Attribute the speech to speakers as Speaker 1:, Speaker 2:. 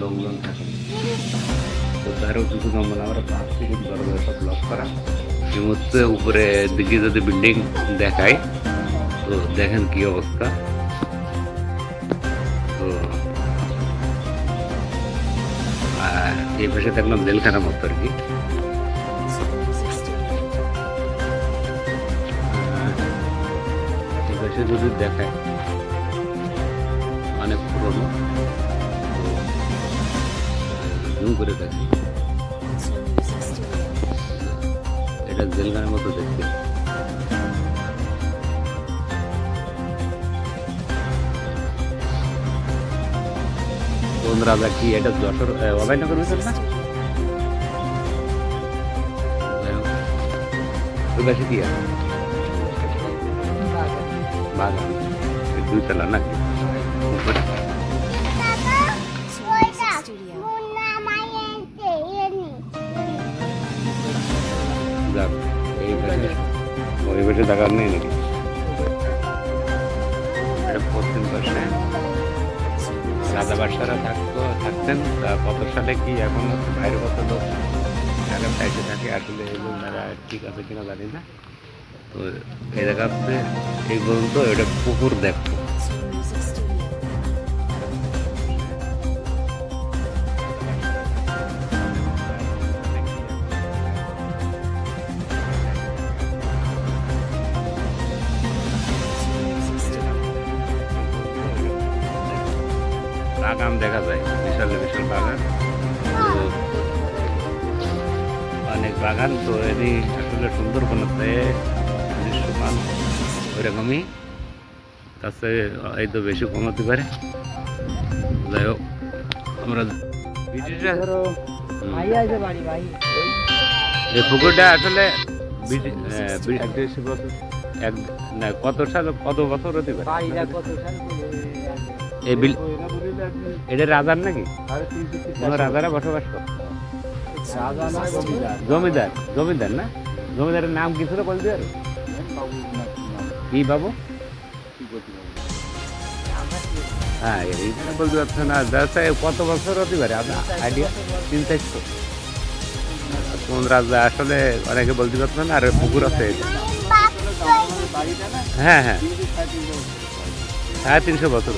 Speaker 1: লোকজন থাকে। তো তারও কিছু নমুনা আমরা পাশ থেকে দরজা সব লক করা। এই মুহূর্তে উপরে দিকে যদি বিল্ডিং দেখায় তো দেখেন কি অবস্থা। তো এই পাশে দেখলাম জেলখানার মতো আর কি। এই পাশে যদি দেখায় অনেক পুরনো, জুম করে দেখি এটা জেলখানার মতো দেখতে। কোন রাজা কি এটা যশোর অভয়নগর ভিতর না? ওই পাশে কি আছে? বাগান, দুই তলা নাকি উপরে? ওই পাশে দেখার নেই নাকি? এটা পশ্চিম পাশে রাজা বাদশারা থাকতেন। কত সালে কি এখন বাইরে কত লোক এসে থাকে, আসলে এরা ঠিক আছে কিনা জানি না। তো এই জায়গাতে এই পর্যন্ত এটা পুকুর দেখতো। বাগান দেখা যায়, বিশাল বিশাল বাগান, অনেক বাগান। তো এরই আসলে সুন্দরবন দৃশ্যমান ওইরকমই, কাছে এই তো বেশি কম হতে পারে। যাই হোক, আমরা এই পুকুরটা আসলে কত সাল কত বছর হতে পারে? এটা রাজার নাকি? রাজারা বসবাস করত। জমিদার, জমিদার না? জমিদারের নাম কি ছিল বলতে পারো? কি বাবু? হ্যাঁ, এইখানে বলতে পারছো না। কত বছর হতে পারে আপনার আইডিয়া? 300-400। কোন রাজা আসলে অনেকে বলতে পারছো না। আর পুকুর আছে, হ্যাঁ হ্যাঁ, 350 বছর।